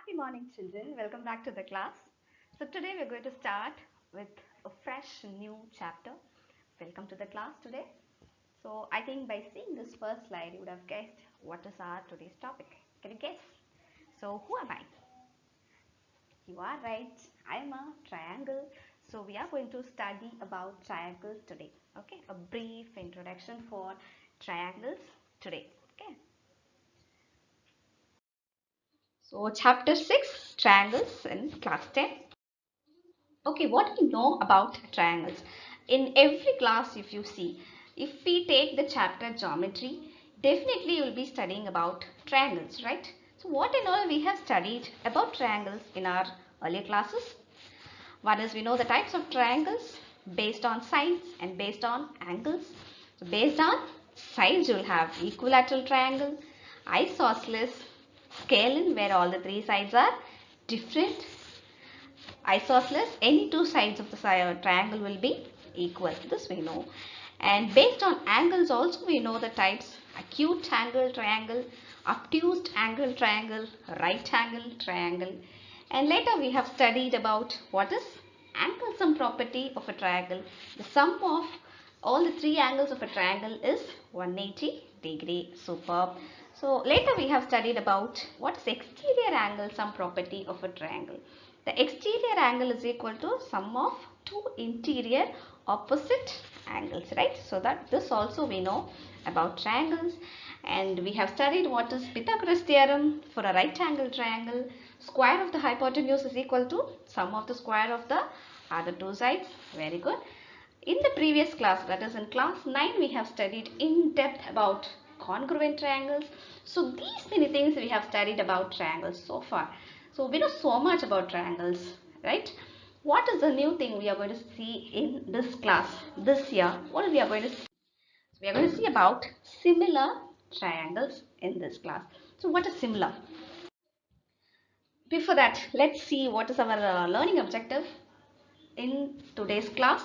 Happy morning, children. Welcome back to the class. So today we're going to start with a fresh new chapter. Welcome to the class today. So I think by seeing this first slide, you would have guessed what is our today's topic. Can you guess? So who am I? You are right. I am a triangle. So we are going to study about triangles today. Okay, a brief introduction for triangles today. Okay. So chapter 6, triangles in class 10. Okay, what do you know about triangles? In every class, if you see, if we take the chapter geometry, definitely you will be studying about triangles, right? So what and all we have studied about triangles in our earlier classes? One is we know the types of triangles based on sides and based on angles. So based on sides, you will have equilateral triangle, isosceles, scalene where all the three sides are different, isosceles, any two sides of the triangle will be equal. This we know. And based on angles also we know the types: acute angle triangle, obtuse angle triangle, right angle triangle. And later we have studied about what is angle sum property of a triangle. The sum of all the three angles of a triangle is 180 degree. Superb. So later we have studied about what is exterior angle sum property of a triangle. The exterior angle is equal to sum of two interior opposite angles, right? So that this also we know about triangles. And we have studied what is Pythagoras theorem for a right angle triangle. Square of the hypotenuse is equal to sum of the square of the other two sides. Very good. In the previous class, that is in class 9, we have studied in depth about congruent triangles. So these many things we have studied about triangles so far. So we know so much about triangles, right? What is the new thing we are going to see in this class this year? What we are going to see? We are going to see about similar triangles in this class. So what is similar? Before that, let's see what is our learning objective in today's class.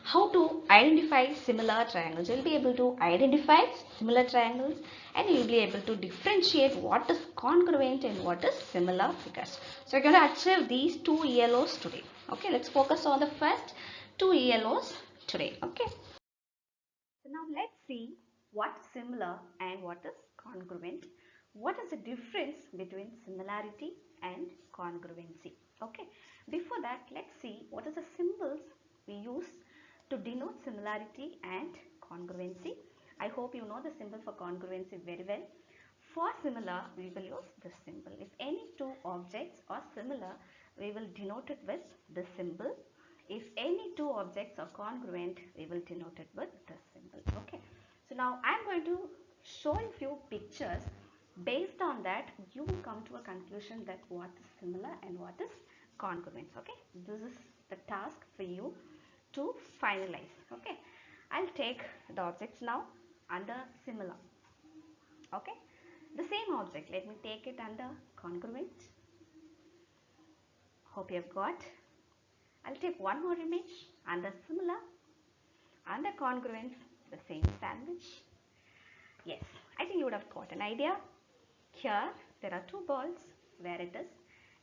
How to identify similar triangles. You'll be able to identify similar triangles and you'll be able to differentiate what is congruent and what is similar figures. So you're going to achieve these two ELOs today. Okay, let's focus on the first two ELOs today. Okay. So now let's see what is similar and what is congruent. What is the difference between similarity and congruency? Okay. Before that, let's see what are the symbols we use to denote similarity and congruency. I hope you know the symbol for congruency very well. For similar, we will use this symbol. If any two objects are similar, we will denote it with this symbol. If any two objects are congruent, we will denote it with this symbol. Okay. So now I am going to show you a few pictures. Based on that, you will come to a conclusion that what is similar and what is congruent. Okay. This is the task for you to finalize. Okay. I'll take the objects now under similar. Okay. The same object, let me take it under congruent. Hope you have got. I'll take one more image under similar. Under congruence, the same sandwich. Yes, I think you would have got an idea. Here there are two balls where it is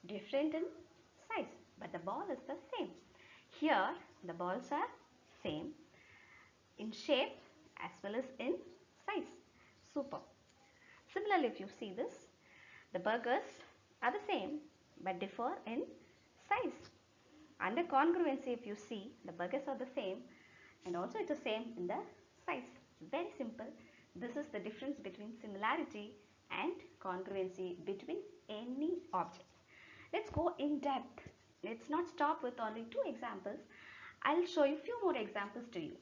different in size, but the ball is the same. Here the balls are same in shape as well as in size. Super. Similarly, if you see this, the burgers are the same but differ in size. Under congruency, if you see, the burgers are the same and also it's the same in the size. Very simple. This is the difference between similarity and congruency between any objects. Let's go in depth. Let's not stop with only two examples. I'll show you few more examples to you.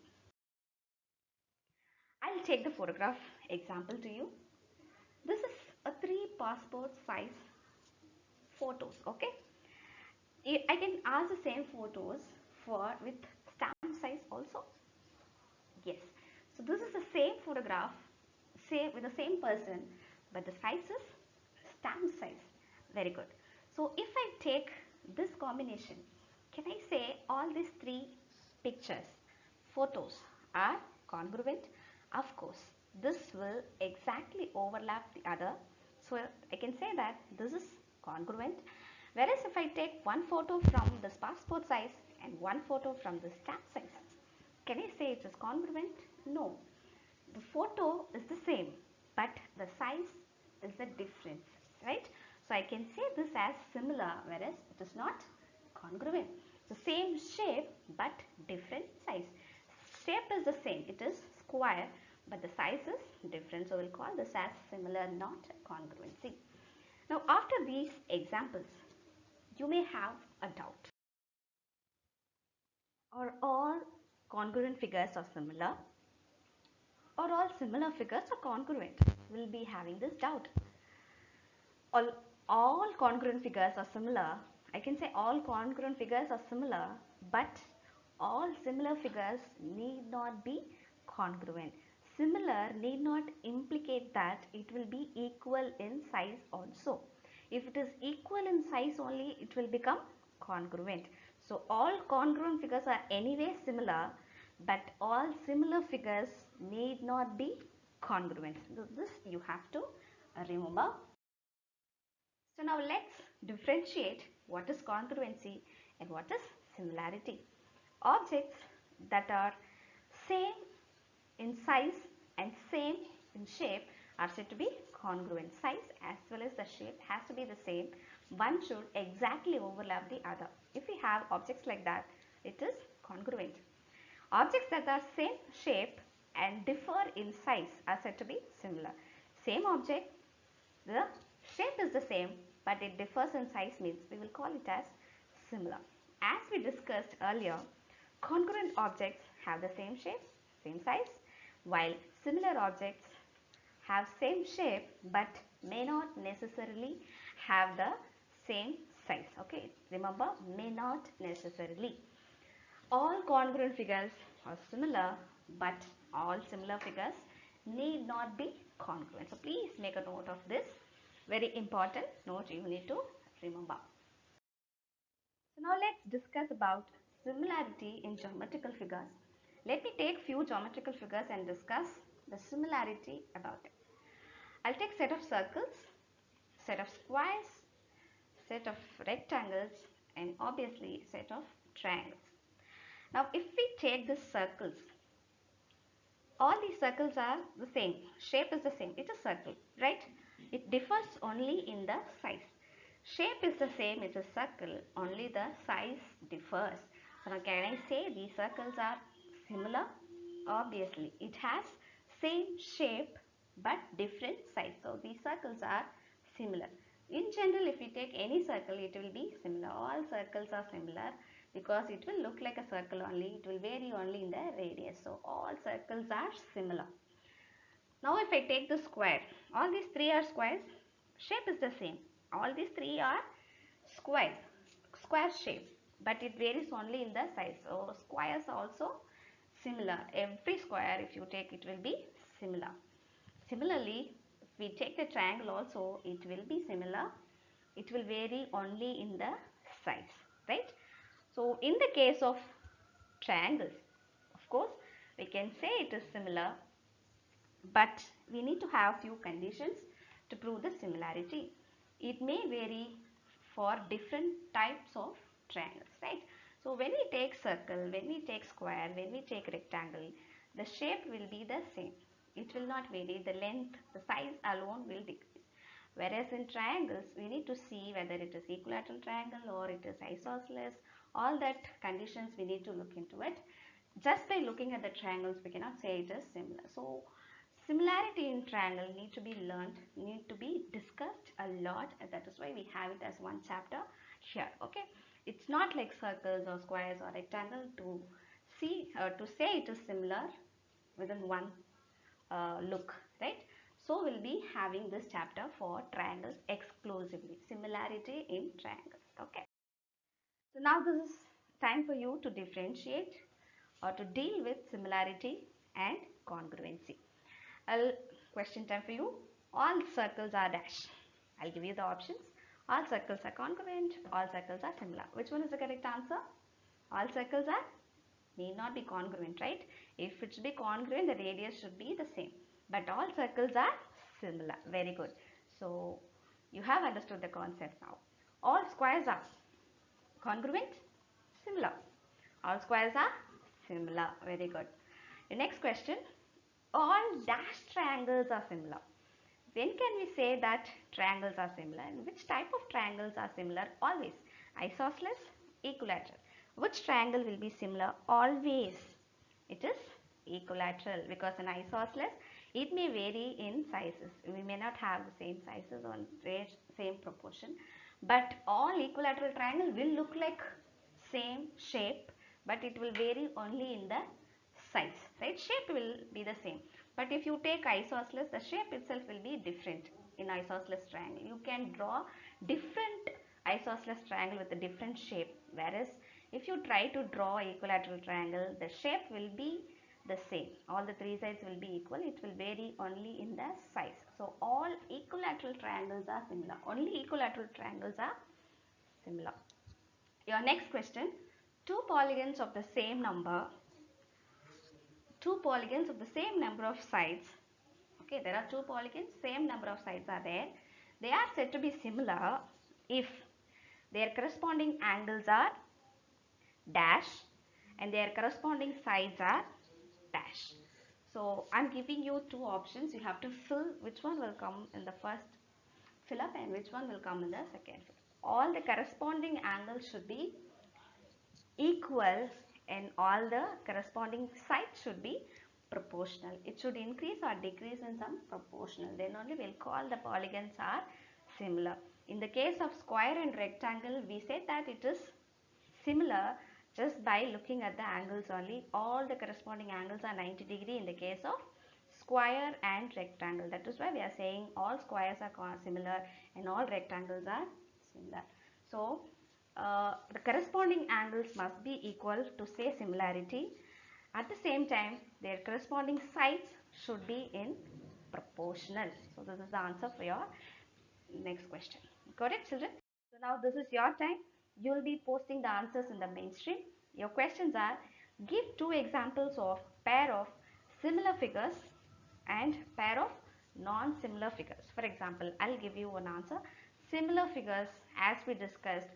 I'll take the photograph example to you. This is a 3 passport size photos. Okay, I can ask the same photos for with stamp size also. Yes, so this is the same photograph, same with the same person, but the size is stamp size. Very good. So if I take this combination, can I say all these three pictures, photos are congruent? Of course, this will exactly overlap the other. So I can say that this is congruent. Whereas if I take one photo from this passport size and one photo from this stamp size, can I say it is congruent? No. The photo is the same, but the size is the difference, right? So I can say this as similar, whereas it is not congruent. The same shape but different size. Shape is the same, it is square, but the size is different. So we'll call this as similar, not congruency. Now after these examples, you may have a doubt. Are all congruent figures are similar, or all similar figures are congruent? We'll be having this doubt. All congruent figures are similar. I can say all congruent figures are similar, but all similar figures need not be congruent. Similar need not implicate that it will be equal in size also. If it is equal in size only, it will become congruent. So all congruent figures are anyway similar, but all similar figures need not be congruent. So this you have to remember. So now let's differentiate what is congruency and what is similarity. Objects that are same in size and same in shape are said to be congruent. Size as well as the shape has to be the same. One should exactly overlap the other. If we have objects like that, it is congruent. Objects that are same shape and differ in size are said to be similar. Same object, the shape is the same, but it differs in size means we will call it as similar. As we discussed earlier, congruent objects have the same shape, same size, while similar objects have same shape but may not necessarily have the same size. Okay, remember, may not necessarily. All congruent figures are similar, but all similar figures need not be congruent. So please make a note of this. Very important note you need to remember. So now let's discuss about similarity in geometrical figures. Let me take few geometrical figures and discuss the similarity about it. I'll take set of circles, set of squares, set of rectangles, and obviously set of triangles. Now if we take the circles, all these circles are the same. Shape is the same. It's a circle, right? It differs only in the size. Shape is the same. It's a circle. Only the size differs. So now can I say these circles are similar? Obviously, it has same shape but different size. So these circles are similar. In general, if we take any circle, it will be similar. All circles are similar because it will look like a circle only. It will vary only in the radius. So all circles are similar. Now if I take the square, all these three are squares. Shape is the same. All these three are squares, square shape, but it varies only in the size. So squares are also similar. Every square, if you take, it will be similar. Similarly, if we take the triangle also, it will be similar. It will vary only in the size, right? So in the case of triangles, of course, we can say it is similar, but we need to have few conditions to prove the similarity. It may vary for different types of triangles, right? So when we take circle, when we take square, when we take rectangle, the shape will be the same. It will not vary. The length, the size alone will decrease. Whereas in triangles, we need to see whether it is equilateral triangle or it is isosceles. All that conditions we need to look into it. Just by looking at the triangles, we cannot say it is similar. So similarity in triangle need to be learned, need to be discussed a lot, and that is why we have it as one chapter here. Okay, it's not like circles or squares or rectangle to see to say it is similar within one look, right? So we'll be having this chapter for triangles exclusively, similarity in triangles. Okay, so now this is time for you to differentiate or to deal with similarity and congruency. I'll question time for you. All circles are dash. I'll give you the options. All circles are congruent. All circles are similar. Which one is the correct answer? All circles are need not be congruent, right? If it should be congruent, the radius should be the same. But all circles are similar. Very good. So You have understood the concept now. All squares are congruent, similar. All squares are similar. Very good. The next question. All dashed triangles are similar. When can we say that triangles are similar, and which type of triangles are similar? Always isosceles, equilateral. Which triangle will be similar? Always it is equilateral, because in isosceles it may vary in sizes. We may not have the same sizes or same proportion, but all equilateral triangle will look like same shape, but it will vary only in the size, right? Shape will be the same, but if you take isosceles, the shape itself will be different. In isosceles triangle you can draw different isosceles triangle with a different shape, whereas if you try to draw equilateral triangle, the shape will be the same. All the three sides will be equal. It will vary only in the size. So all equilateral triangles are similar. Only equilateral triangles are similar. Your next question. Two polygons of the same number of sides. Okay, there are two polygons, same number of sides are there. They are said to be similar if their corresponding angles are dash and their corresponding sides are dash. So I'm giving you two options. You have to fill which one will come in the first fill up and which one will come in the second fill. All the corresponding angles should be equal and all the corresponding sides should be proportional. It should increase or decrease in some proportional. Then only we'll call the polygons are similar. In the case of square and rectangle, we said that it is similar just by looking at the angles only. All the corresponding angles are 90 degree in the case of square and rectangle. That is why we are saying all squares are similar and all rectangles are similar. So the corresponding angles must be equal to say similarity. At the same time, their corresponding sides should be in proportional. So this is the answer for your next question. Got it, children? So now this is your time. You will be posting the answers in the mainstream. Your questions are: give two examples of pair of similar figures and pair of non-similar figures. For example, I'll give you one answer. Similar figures, as we discussed,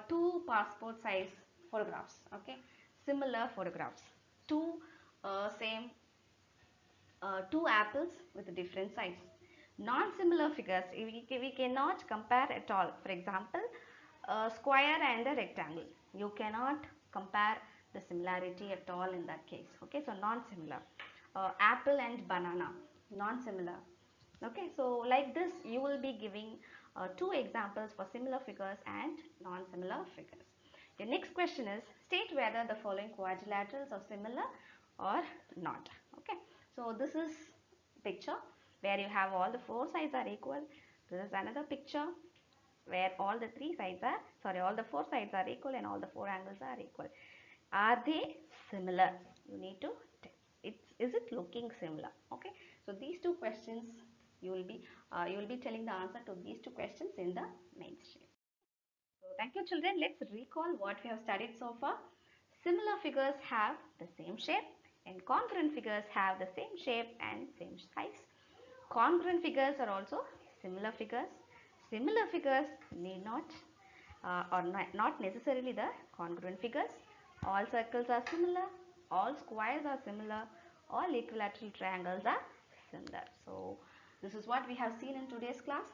two passport size photographs. Okay, similar photographs. Two same two apples with different size. Non-similar figures, we cannot compare at all. For example, a square and a rectangle. You cannot compare the similarity at all in that case. Okay, so non-similar. Apple and banana, non-similar. Okay, so like this you will be giving two examples for similar figures and non-similar figures. The next question is, state whether the following quadrilaterals are similar or not. Okay, so this is picture where you have all the four sides are equal. This is another picture where all the all the four sides are equal and all the four angles are equal. Are they similar? You need to tell. Is it looking similar? Okay, so these two questions you will be telling the answer to these two questions in the mainstream. So thank you, children. Let's recall what we have studied so far. Similar figures have the same shape and congruent figures have the same shape and same size. Congruent figures are also similar figures. Similar figures need not or not necessarily the congruent figures. All circles are similar. All squares are similar. All equilateral triangles are similar. So this is what we have seen in today's class.